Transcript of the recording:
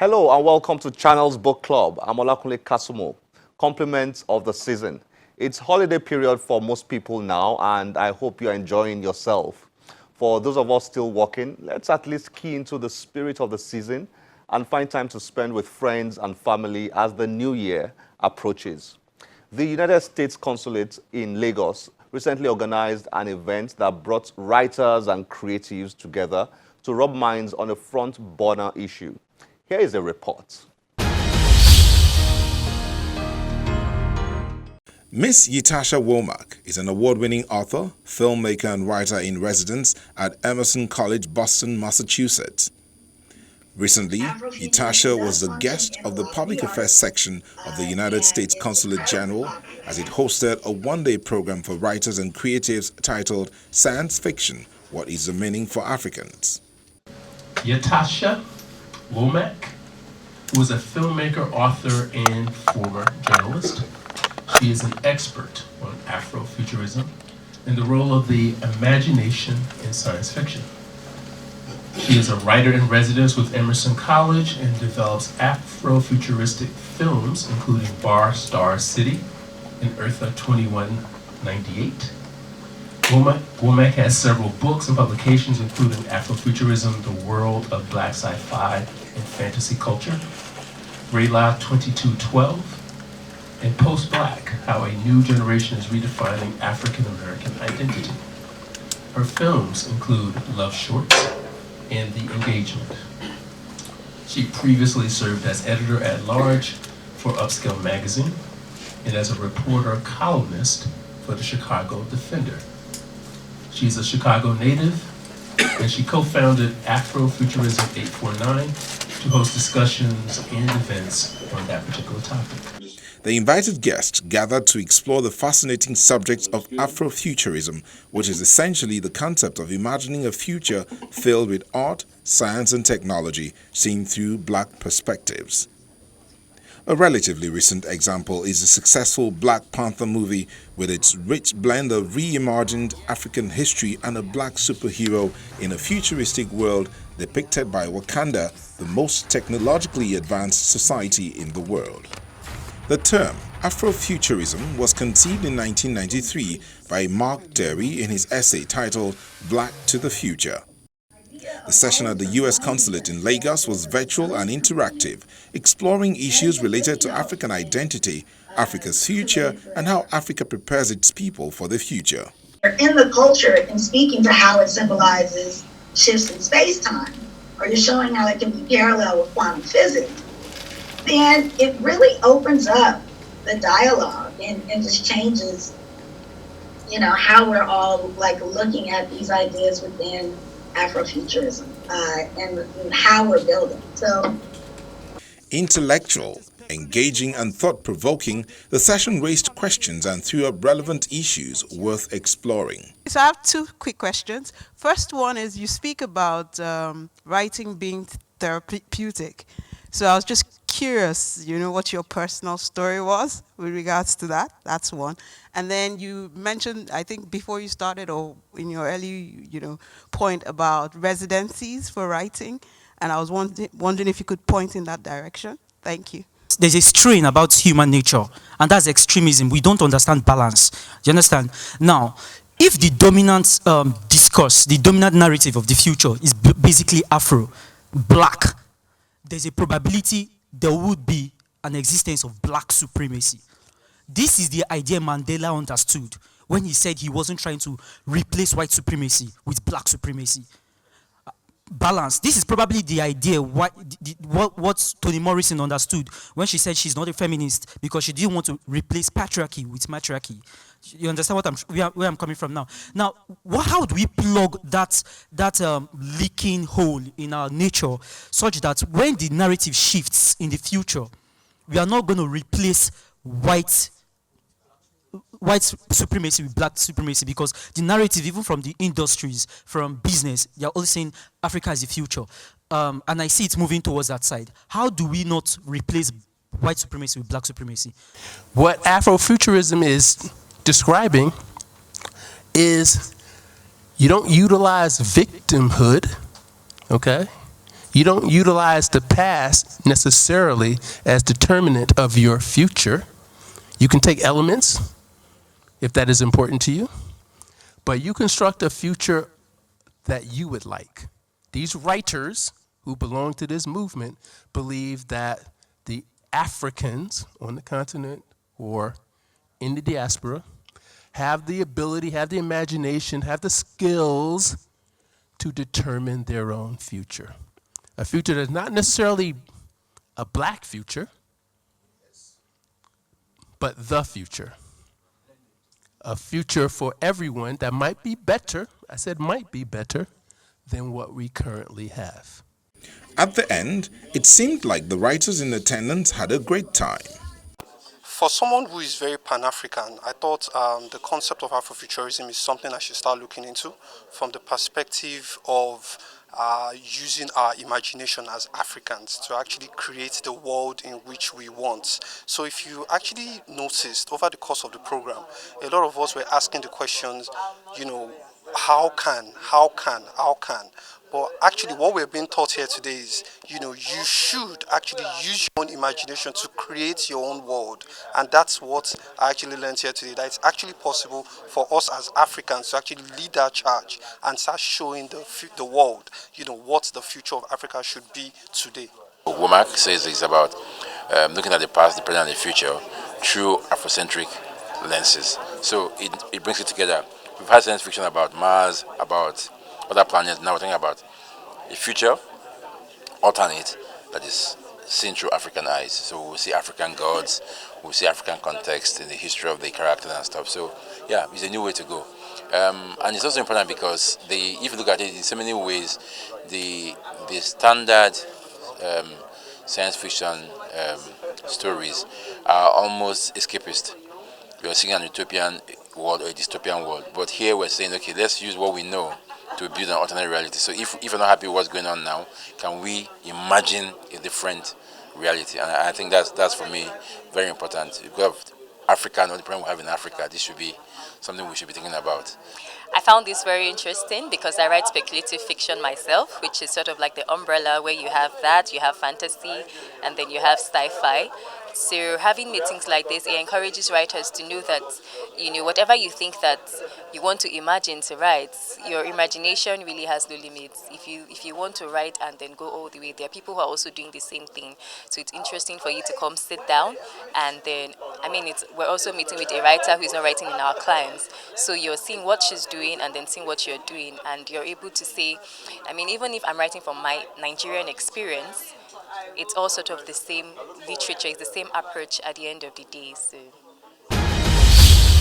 Hello and welcome to Channel's Book Club. I'm Olakunle Kasumo. Compliments of the season. It's holiday period for most people now, and I hope you're enjoying yourself. For those of us still working, let's at least key into the spirit of the season and find time to spend with friends and family as the new year approaches. The United States Consulate in Lagos recently organized an event that brought writers and creatives together to rub minds on a front burner issue. Here is a report. Miss Yatasha Womack is an award-winning author, filmmaker and writer in residence at Emerson College, Boston, Massachusetts. Recently, Yatasha was the guest of the Public Affairs section of the United States Consulate General as it hosted a one-day program for writers and creatives titled Science Fiction, What is the Meaning for Africans? Yatasha Womack, who is a filmmaker, author, and former journalist. She is an expert on afrofuturism and the role of the imagination in science fiction. She is a writer in residence with Emerson College and develops afrofuturistic films, including Bar Star City and Eartha 2198. Womack has several books and publications, including Afrofuturism, The World of Black Sci-Fi and Fantasy Culture, Rayla 2212, and Post-Black, How a New Generation is Redefining African American Identity. Her films include Love Shorts and The Engagement. She previously served as editor-at-large for Upscale Magazine and as a reporter-columnist for the Chicago Defender. She's a Chicago native, and she co-founded Afrofuturism 849 to host discussions and events on that particular topic. The invited guests gathered to explore the fascinating subject of Afrofuturism, which is essentially the concept of imagining a future filled with art, science and technology seen through Black perspectives. A relatively recent example is the successful Black Panther movie with its rich blend of reimagined African history and a Black superhero in a futuristic world depicted by Wakanda, the most technologically advanced society in the world. The term Afrofuturism was conceived in 1993 by Mark Derry in his essay titled Black to the Future. The session at the U.S. Consulate in Lagos was virtual and interactive, exploring issues related to African identity, Africa's future, and how Africa prepares its people for the future. In the culture and speaking to how it symbolizes shifts in space-time, or you're showing how it can be parallel with quantum physics, then it really opens up the dialogue and just changes, how we're all looking at these ideas within Afrofuturism and how we're building. So, intellectual, engaging and thought-provoking, the session raised questions and threw up relevant issues worth exploring. So I have two quick questions. First one is, you speak about writing being therapeutic. So I was just curious, what your personal story was with regards to that. That's one. And then you mentioned, I think before you started or in your early, point about residencies for writing. And I was wondering if you could point in that direction. Thank you. There's a strain about human nature, and that's extremism. We don't understand balance. Do you understand? Now, if the dominant discourse, the dominant narrative of the future is basically Afro, Black, there's a probability there would be an existence of Black supremacy. This is the idea Mandela understood when he said he wasn't trying to replace white supremacy with Black supremacy. Balance. This is probably the idea what Toni Morrison understood when she said she's not a feminist because she didn't want to replace patriarchy with matriarchy. You understand where I'm coming from now? Now, how do we plug that leaking hole in our nature such that when the narrative shifts in the future, we are not going to replace white supremacy with Black supremacy, because the narrative, even from the industries, from business, they're all saying Africa is the future. And I see it moving towards that side. How do we not replace white supremacy with Black supremacy? What Afrofuturism is describing is you don't utilize victimhood, okay? You don't utilize the past necessarily as determinant of your future. You can take elements if that is important to you, but you construct a future that you would like. These writers who belong to this movement believe that the Africans on the continent or in the diaspora have the ability, have the imagination, have the skills to determine their own future. A future that's not necessarily a black future, but the future. A future for everyone that might be better, I said might be better, than what we currently have. At the end, it seemed like the writers in attendance had a great time. For someone who is very Pan-African, I thought the concept of Afrofuturism is something I should start looking into from the perspective of using our imagination as Africans to actually create the world in which we want. So if you actually noticed over the course of the program, a lot of us were asking the questions, you know, how can? But actually what we're being taught here today is, you know, you should actually use your own imagination to create your own world. And that's what I actually learned here today, that it's actually possible for us as Africans to actually lead our charge and start showing the world, you know, what the future of Africa should be today. Womack says it's about looking at the past, the present, and the future through Afrocentric lenses. So it brings it together. We've had science fiction about Mars, about other planets. Now we're talking about a future alternate that is seen through African eyes. So we'll see African gods, we'll see African context in the history of the characters and stuff. So yeah, it's a new way to go. And it's also important because if you look at it in so many ways, the standard science fiction stories are almost escapist. You're seeing an utopian world or a dystopian world, but here we're saying, okay, let's use what we know to build an alternate reality. So if you're not happy with what's going on now, can we imagine a different reality? And I think that's for me very important. If we have Africa and all the problem we have in Africa, this should be something we should be thinking about. I found this very interesting because I write speculative fiction myself, which is sort of like the umbrella where you have that, you have fantasy, and then you have sci-fi. So having meetings like this, it encourages writers to know that, you know, whatever you think that you want to imagine to write, your imagination really has no limits. If you want to write and then go all the way, there are people who are also doing the same thing. So it's interesting for you to come sit down, and then, I mean, we're also meeting with a writer who is not writing in our clients. So you're seeing what she's doing and then seeing what you're doing, and you're able to say, I mean, even if I'm writing from my Nigerian experience, it's all sort of the same literature, it's the same approach at the end of the day. So